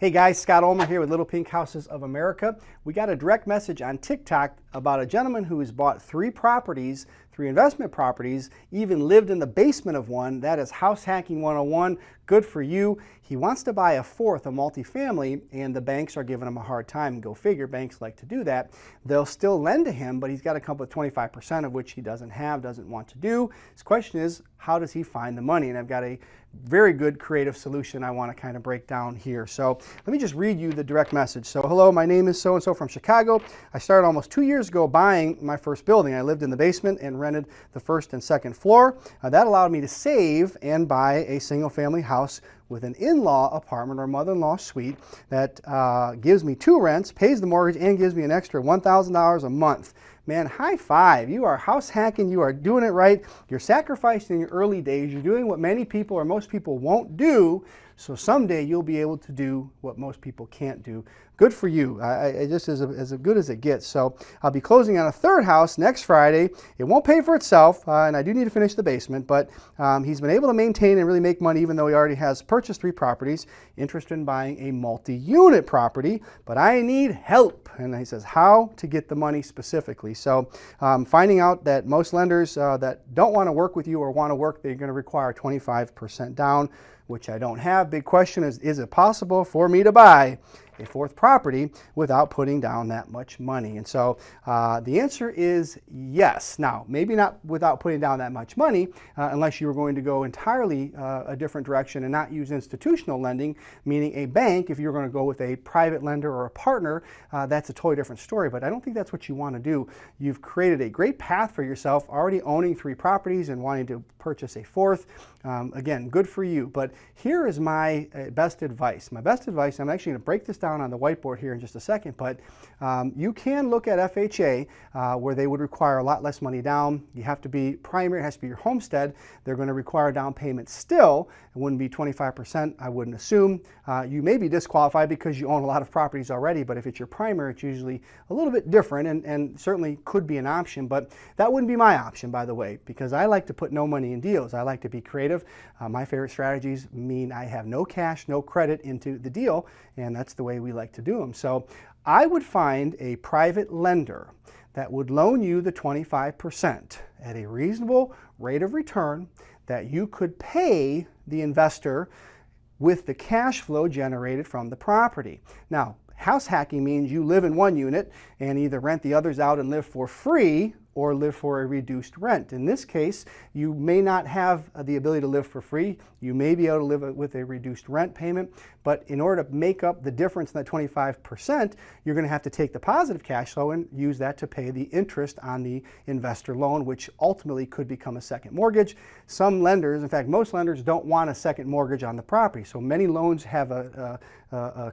Hey guys, Scott Ulmer here with Little Pink Houses of America. We got a direct message on TikTok about a gentleman who has bought 3 properties, 3 investment properties, even lived in the basement of one. That is house hacking 101. Good for you. He wants to buy a 4th, a multifamily, and the banks are giving him a hard time. Go figure, banks like to do that. They'll still lend to him, but he's got to come up with 25% of which he doesn't have, doesn't want to do. His question is, how does he find the money? And I've got a very good creative solution I want to kind of break down here. So let me just read you the direct message. So hello, my name is so-and-so from Chicago. I started almost 2 years ago buying my first building. I lived in the basement and rented the 1st and 2nd floor. That allowed me to save and buy a single family house with an in-law apartment or mother-in-law suite that gives me 2 rents, pays the mortgage, and gives me an extra $1,000 a month. Man, high five. You are house hacking. You are doing it right. You're sacrificing your early days. You're doing what many people or most people won't do. So someday you'll be able to do what most people can't do. Good for you. Just as good as it gets. So I'll be closing on a 3rd house next Friday. It won't pay for itself, and I do need to finish the basement, but he's been able to maintain and really make money even though he already has purchased 3 properties. Interested in buying a multi-unit property, but I need help. And he says how to get the money specifically. So finding out that most lenders that don't want to work with you or want to work, they're going to require 25% down, which I don't have. Big question is it possible for me to buy a 4th property without putting down that much money? And so the answer is yes. Now, maybe not without putting down that much money, unless you were going to go entirely a different direction and not use institutional lending, meaning a bank. If you're going to go with a private lender or a partner, that's a totally different story, but I don't think that's what you want to do. You've created a great path for yourself, already owning 3 properties and wanting to purchase a 4th. Again, good for you, but here is my best advice. My best advice, I'm actually going to break this down on the whiteboard here in just a second, but you can look at FHA where they would require a lot less money down. You have to be primary, it has to be your homestead. They're going to require down payment still. It wouldn't be 25%, I wouldn't assume. You may be disqualified because you own a lot of properties already, but if it's your primary, it's usually a little bit different and certainly could be an option, but that wouldn't be my option, by the way, because I like to put no money in deals. I like to be creative. My favorite strategies mean I have no cash, no credit into the deal, and that's the way we like to do them. So I would find a private lender that would loan you the 25% at a reasonable rate of return that you could pay the investor with the cash flow generated from the property. Now, house hacking means you live in one unit and either rent the others out and live for free or live for a reduced rent. In this case, you may not have the ability to live for free. You may be able to live with a reduced rent payment, but in order to make up the difference in that 25%, you're going to have to take the positive cash flow and use that to pay the interest on the investor loan, which ultimately could become a second mortgage. Some lenders, in fact, most lenders don't want a second mortgage on the property. So many loans have a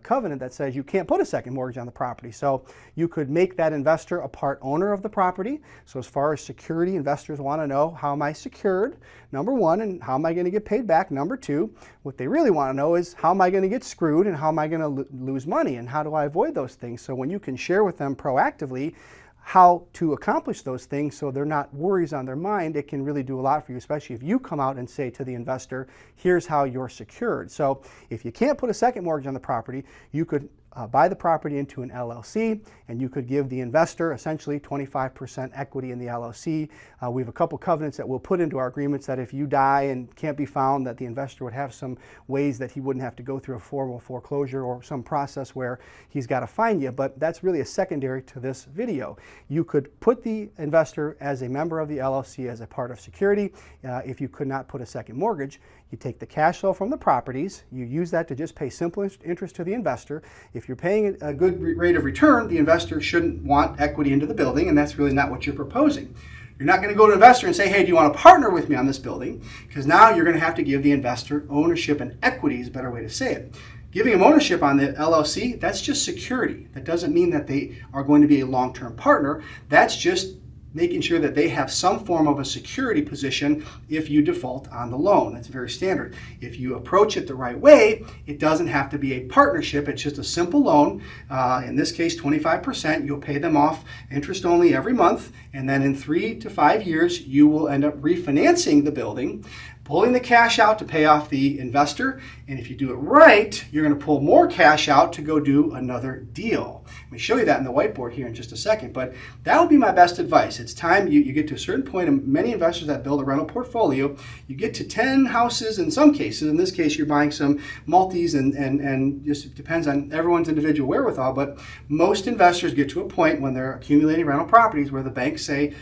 covenant that says you can't put a second mortgage on the property. So you could make that investor a part owner of the property. So as far as security, investors want to know, how am I secured? Number 1, and how am I going to get paid back? Number 2, what they really want to know is how am I going to get screwed and how am I going to lose money and how do I avoid those things? So when you can share with them proactively how to accomplish those things so they're not worries on their mind, it can really do a lot for you, especially if you come out and say to the investor, here's how you're secured. So if you can't put a second mortgage on the property, you could buy the property into an LLC, and you could give the investor essentially 25% equity in the LLC. We have a couple covenants that we'll put into our agreements that if you die and can't be found, that the investor would have some ways that he wouldn't have to go through a formal foreclosure or some process where he's got to find you, but that's really a secondary to this video. You could put the investor as a member of the LLC as a part of security. If you could not put a second mortgage, you take the cash flow from the properties, you use that to just pay simple interest to the investor. If you're paying a good rate of return, the investor shouldn't want equity into the building, and that's really not what you're proposing. You're not going to go to an investor and say, hey, do you want to partner with me on this building? Because now you're going to have to give the investor ownership, and equity is a better way to say it. Giving them ownership on the LLC, that's just security. That doesn't mean that they are going to be a long-term partner. That's just making sure that they have some form of a security position if you default on the loan. That's very standard. If you approach it the right way, it doesn't have to be a partnership. It's just a simple loan. In this case, 25%. You'll pay them off interest only every month, and then in 3 to 5 years, you will end up refinancing the building, pulling the cash out to pay off the investor. And if you do it right, you're going to pull more cash out to go do another deal. Let me show you that in the whiteboard here in just a second, but that would be my best advice. It's time you get to a certain point, and many investors that build a rental portfolio, you get to 10 houses in some cases. In this case, you're buying some multis, and just depends on everyone's individual wherewithal, but most investors get to a point when they're accumulating rental properties where the banks say,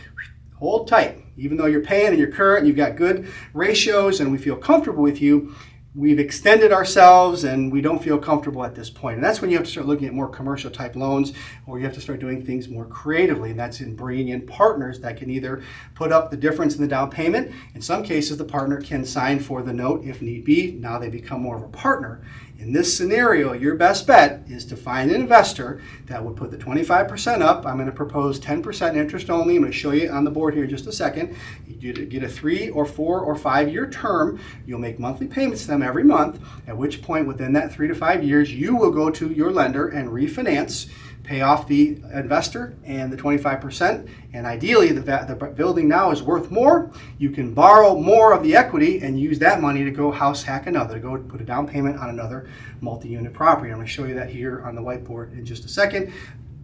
hold tight. Even though you're paying and you're current and you've got good ratios and we feel comfortable with you, we've extended ourselves and we don't feel comfortable at this point. And that's when you have to start looking at more commercial type loans, or you have to start doing things more creatively. And that's in bringing in partners that can either put up the difference in the down payment. In some cases, the partner can sign for the note if need be. Now they become more of a partner. In this scenario, your best bet is to find an investor that would put the 25% up. I'm going to propose 10% interest only. I'm going to show you on the board here in just a second. You get a 3 or 4 or 5 year term. You'll make monthly payments to them every month, at which point within that 3 to 5 years, you will go to your lender and refinance, pay off the investor and the 25%, and ideally the building now is worth more. You can borrow more of the equity and use that money to go house hack another, to go put a down payment on another multi-unit property. I'm going to show you that here on the whiteboard in just a second.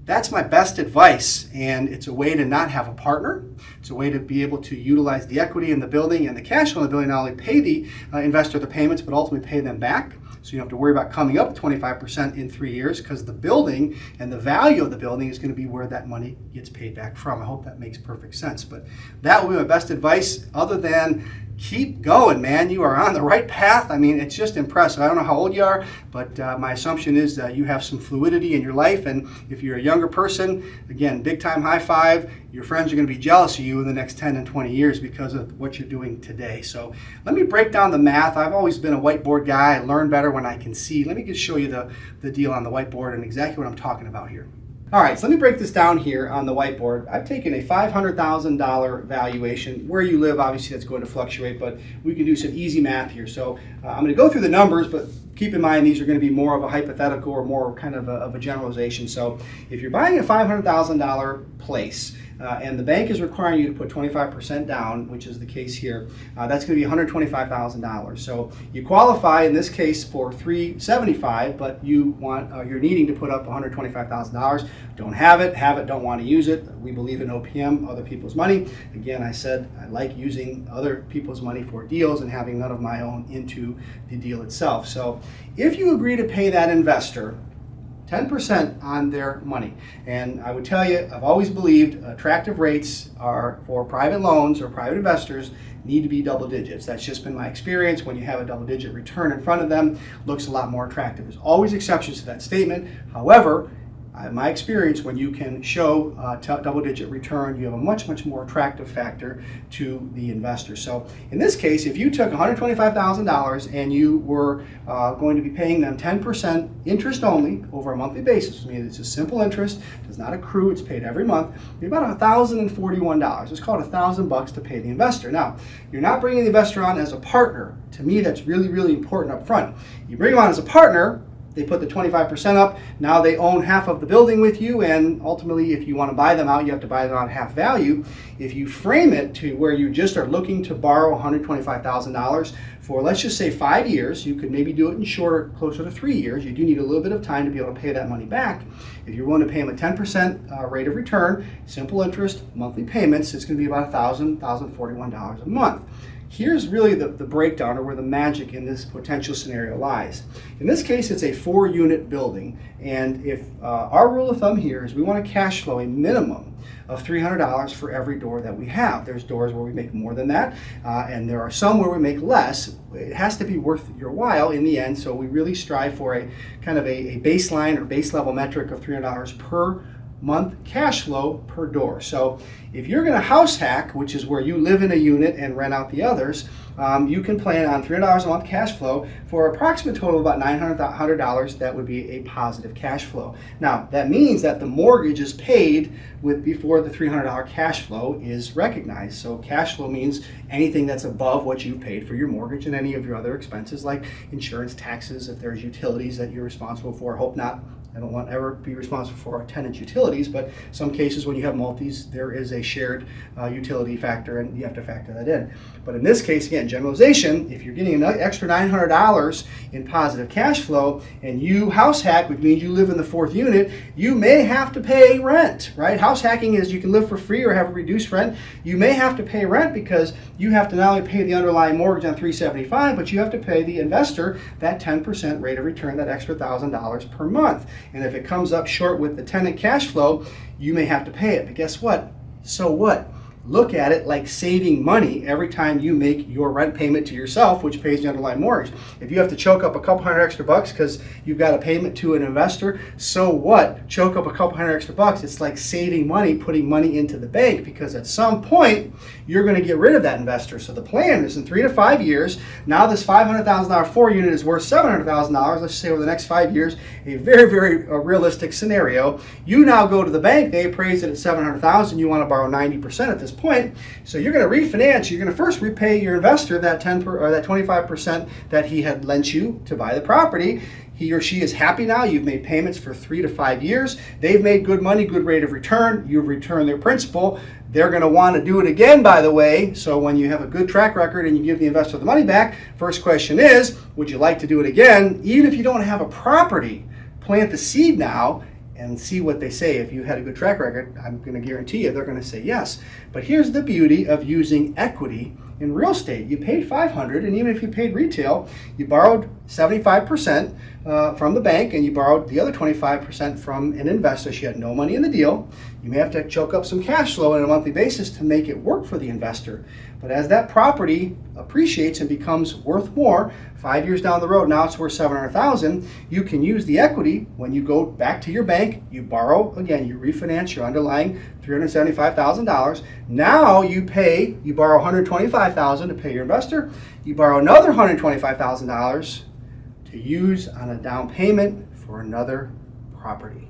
That's my best advice, and it's a way to not have a partner. It's a way to be able to utilize the equity in the building and the cash flow in the building, not only pay the investor the payments, but ultimately pay them back. So you don't have to worry about coming up 25% in 3 years, because the building and the value of the building is going to be where that money gets paid back from. I hope that makes perfect sense. But that would be my best advice, other than keep going, man. You are on the right path. I mean, it's just impressive. I don't know how old you are, but my assumption is that you have some fluidity in your life. And if you're a younger person, again, big time high five. Your friends are going to be jealous of you in the next 10 and 20 years because of what you're doing today. So let me break down the math. I've always been a whiteboard guy. I learn better when I can see. Let me just show you the deal on the whiteboard and exactly what I'm talking about here. All right, so let me break this down here on the whiteboard. I've taken a $500,000 valuation. Where you live, obviously, that's going to fluctuate, but we can do some easy math here. So I'm going to go through the numbers, but keep in mind these are going to be more of a hypothetical or more kind of a generalization. So if you're buying a $500,000 place, and the bank is requiring you to put 25% down, which is the case here, that's going to be $125,000. So you qualify in this case for $375,000, but you're needing to put up $125,000. Don't have it, don't want to use it. We believe in OPM, other people's money. Again, I said I like using other people's money for deals and having none of my own into the deal itself. So if you agree to pay that investor 10% on their money. And I would tell you, I've always believed attractive rates are for private loans or private investors need to be double digits. That's just been my experience. When you have a double digit return in front of them, looks a lot more attractive. There's always exceptions to that statement. However, my experience, when you can show double-digit return, you have a much, much more attractive factor to the investor. So in this case, if you took $125,000 and you were going to be paying them 10% interest only over a monthly basis, I mean, it's a simple interest, does not accrue, it's paid every month, you're about $1,041. Let's call it $1,000 to pay the investor. Now, you're not bringing the investor on as a partner. To me, that's really, really important up front. You bring them on as a partner, they put the 25% up. Now they own half of the building with you, and ultimately, if you want to buy them out, you have to buy them out half value. If you frame it to where you just are looking to borrow $125,000 for, let's just say, 5 years, you could maybe do it in shorter, closer to 3 years. You do need a little bit of time to be able to pay that money back. If you're willing to pay them a 10% rate of return, simple interest, monthly payments, it's going to be about $1,041 a month. Here's really the breakdown, or where the magic in this potential scenario lies. In this case, it's a 4-unit building, and if our rule of thumb here is we want to cash flow a minimum of $300 for every door that we have. There's doors where we make more than that, and there are some where we make less. It has to be worth your while in the end, so we really strive for a kind of a baseline or base level metric of $300 per month cash flow per door. So if you're going to house hack, which is where you live in a unit and rent out the others, you can plan on $300 a month cash flow for an approximate total of about $900. That would be a positive cash flow. Now, that means that the mortgage is paid before the $300 cash flow is recognized. So cash flow means anything that's above what you paid for your mortgage and any of your other expenses like insurance, taxes, if there's utilities that you're responsible for. Hope not. I don't want to ever be responsible for our tenants' utilities, but some cases when you have multis, there is a shared utility factor, and you have to factor that in. But in this case, again, again, generalization, if you're getting an extra $900 in positive cash flow and you house hack, which means you live in the fourth unit, you may have to pay rent, right? House hacking is you can live for free or have a reduced rent. You may have to pay rent because you have to not only pay the underlying mortgage on 375, but you have to pay the investor that 10% rate of return, that extra $1,000 per month. And if it comes up short with the tenant cash flow, you may have to pay it. But guess what? So what? Look at it like saving money every time you make your rent payment to yourself, which pays the underlying mortgage. If you have to choke up a couple hundred extra bucks because you've got a payment to an investor, so what? Choke up a couple hundred extra bucks. It's like saving money, putting money into the bank, because at some point you're going to get rid of that investor. So the plan is in 3 to 5 years. Now this $500,000 4 unit is worth $700,000. Let's say over the next 5 years, a very, very realistic scenario. You now go to the bank. They appraise it at $700,000. You want to borrow 90% at this point. So you're going to refinance. You're going to first repay your investor that 25% that he had lent you to buy the property. He or she is happy now. You've made payments for 3 to 5 years. They've made good money, good rate of return. You've returned their principal. They're going to want to do it again, by the way. So when you have a good track record and you give the investor the money back, first question is, would you like to do it again? Even if you don't have a property, plant the seed now and see what they say. If you had a good track record, I'm going to guarantee you they're going to say yes. But here's the beauty of using equity in real estate. You paid $500, and even if you paid retail, you borrowed 75% from the bank, and you borrowed the other 25% from an investor. She had no money in the deal. You may have to choke up some cash flow on a monthly basis to make it work for the investor. But as that property appreciates and becomes worth more, 5 years down the road, now it's worth $700,000, you can use the equity when you go back to your bank, you borrow, again, you refinance your underlying $375,000. Now you borrow $125,000 to pay your investor, you borrow another $125,000 to use on a down payment for another property.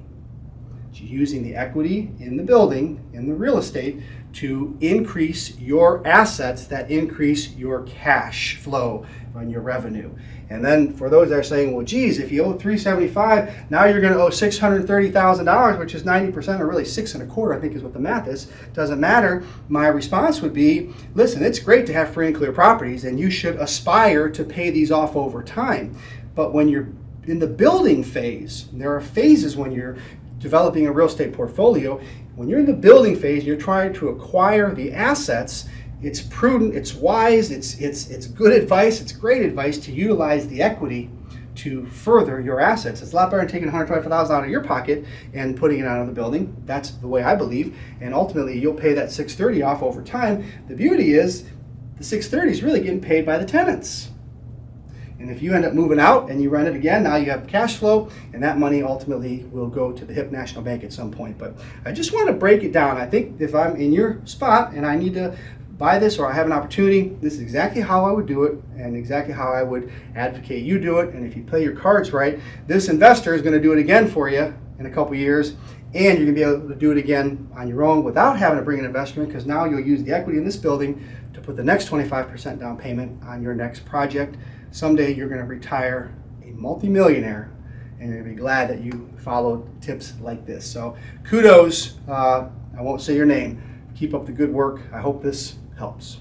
So using the equity in the building, in the real estate, to increase your assets that increase your cash flow and your revenue. And then for those that are saying, well, geez, if you owe $375, now you're going to owe $630,000, which is 90%, or really 6.25%, I think is what the math is. Doesn't matter. My response would be, listen, it's great to have free and clear properties, and you should aspire to pay these off over time. But when you're in the building phase, there are phases when you're developing a real estate portfolio. When you're in the building phase, you're trying to acquire the assets. It's prudent, it's wise, it's good advice, it's great advice to utilize the equity to further your assets. It's a lot better than taking $125,000 out of your pocket and putting it on the building. That's the way I believe. And ultimately, you'll pay that $630 off over time. The beauty is the $630 is really getting paid by the tenants. And if you end up moving out and you rent it again, now you have cash flow, and that money ultimately will go to the HIP National Bank at some point. But I just want to break it down. I think if I'm in your spot and I need to buy this, or I have an opportunity, this is exactly how I would do it and exactly how I would advocate you do it. And if you play your cards right, this investor is going to do it again for you in a couple years, and you're going to be able to do it again on your own without having to bring an investor, because now you'll use the equity in this building to put the next 25% down payment on your next project. Someday you're going to retire a multimillionaire, and you're going to be glad that you followed tips like this. So kudos. I won't say your name. Keep up the good work. I hope this helps.